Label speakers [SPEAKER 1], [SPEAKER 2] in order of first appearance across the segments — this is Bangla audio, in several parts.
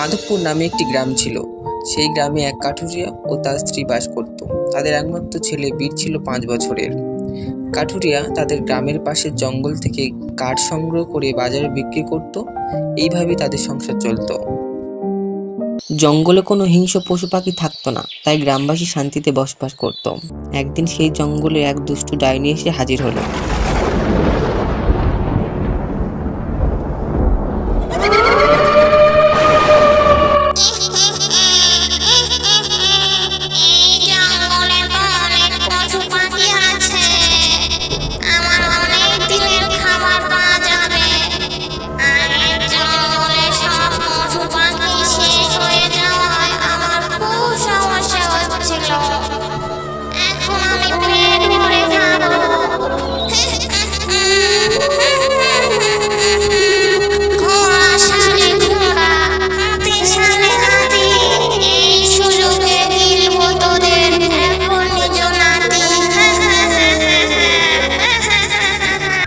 [SPEAKER 1] মাধবপুর নামে একটি গ্রাম ছিল। সেই গ্রামে এক কাঠুরিয়া ও তার স্ত্রী বাস করত। তাদের একমাত্র ছেলে বীর ছিল 5 বছরের। কাঠুরিয়া তাদের গ্রামের পাশের জঙ্গল থেকে কাঠ সংগ্রহ করে বাজারে বিক্রি করত। এইভাবে তাদের সংসার চলত। জঙ্গলে কোনো হিংস্র পশু পাখি থাকতো না, তাই গ্রামবাসী শান্তিতে বসবাস করত। একদিন সেই জঙ্গলে এক দুষ্টু ডাইনি এসে হাজির হলো।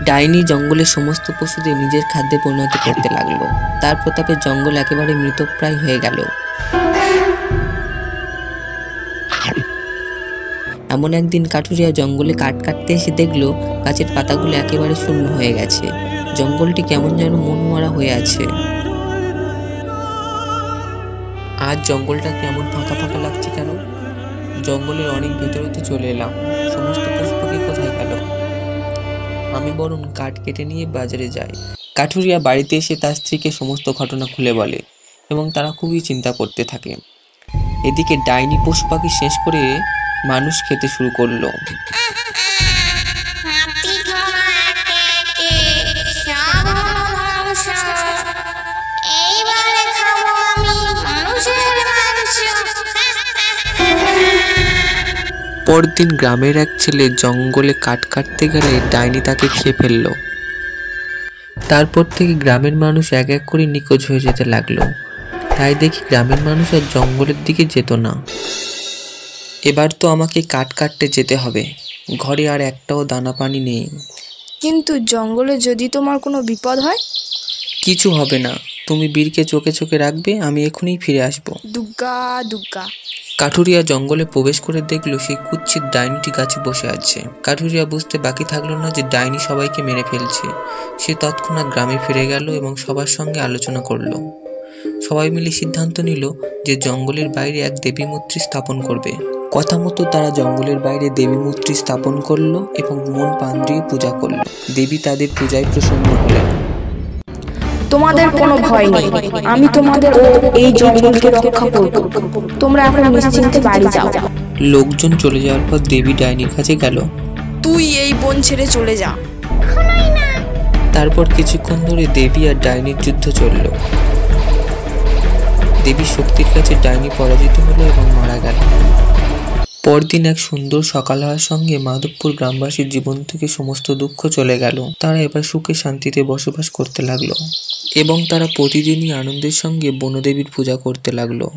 [SPEAKER 1] ডাইনি জঙ্গলের সমস্ত পশুদের নিজের খাদ্যে পরিণত করতে লাগলো। তার প্রতাপে জঙ্গল একেবারে মৃতপ্রায় হয়ে গেল। এমন একদিন কাঠুরিয়া জঙ্গলে কাঠ কাটতে এসে দেখলো গাছের পাতাগুলো একেবারে শূন্য হয়ে গেছে। জঙ্গলটি কেমন যেন মনমরা হয়ে আছে। আজ জঙ্গলটা কেমন ফাঁকা ফাঁকা লাগছে কেন? জঙ্গলের অনেক ভেতরে তো চলে এলাম, সমস্ত পশু পাখি কোথায় গেল? আমি বরং কাঠ কেটে নিয়ে বাজারে যাই। কাঠুরিয়া বাড়িতে এসে তার স্ত্রীকে সমস্ত ঘটনা খুলে বলে এবং তারা খুবই চিন্তা করতে থাকে। এদিকে ডাইনি পশু পাখি শেষ করে মানুষ খেতে শুরু করলো। পরদিন গ্রামের এক ছেলে জঙ্গলে কাঠ কাটতে গেলে ডাইনি তাকে খেয়ে ফেলল। তারপর থেকে গ্রামের মানুষ এক এক করে নিখোঁজ হয়ে যেতে লাগলো। তাই দেখি গ্রামের মানুষ আর জঙ্গলের দিকে যেত না। এবার তো আমাকে কাঠ কাটতে যেতে হবে, ঘরে আর একটাও দানা পানি নেই।
[SPEAKER 2] কিন্তু জঙ্গলে যদি তোমার কোনো বিপদ হয়?
[SPEAKER 1] কিছু হবে না, তুমি বীরকে চোখে চোখে রাখবে, আমি এখনই ফিরে আসবো।
[SPEAKER 2] দুগ্গা দুগ্গা।
[SPEAKER 1] কাঠুরিয়া জঙ্গলে প্রবেশ করে দেখলো সেই কুৎসিত ডাইনিটি গাছে বসে আছে। কাঠুরিয়া বুঝতে বাকি থাকলো না যে ডাইনি সবাইকে মেরে ফেলছে। সে তৎক্ষণাৎ গ্রামে ফিরে গেল এবং সবার সঙ্গে আলোচনা করলো। সবাই মিলে সিদ্ধান্ত নিল যে জঙ্গলের বাইরে এক দেবী মূর্তি স্থাপন করবে। কথা মতো তারা জঙ্গলের বাইরে দেবী মূর্তি স্থাপন করলো এবং মন প্রাণ দিয়ে পূজা করলো। দেবী তাদের পূজায় প্রসন্ন হলেন।
[SPEAKER 2] তোমাদের কোনো ভয় নেই, আমি তোমাদের ও এই জঙ্গলকে রক্ষা করব। তোমরা এখন নিশ্চিন্তে বাড়ি যাও।
[SPEAKER 1] লোকজন চলে যাওয়ার পর দেবী ডাইনির কাছে গেল।
[SPEAKER 2] তুই এই বন ছেড়ে চলে যা।
[SPEAKER 1] তারপর কিছুক্ষণ ধরে দেবী আর ডাইনির যুদ্ধ চলল। দেবীর শক্তির কাছে ডাইনি পরাজিত হলো এবং মারা গেল। পরদিন এক সুন্দর সকাল হওয়ার সঙ্গে মাধবপুর গ্রামবাসীর জীবন থেকে সমস্ত দুঃখ চলে গেল। তারা এবার সুখে শান্তিতে বসবাস করতে লাগলো এবং তারা প্রতিদিনই আনন্দের সঙ্গে বনদেবীর পূজা করতে লাগলো।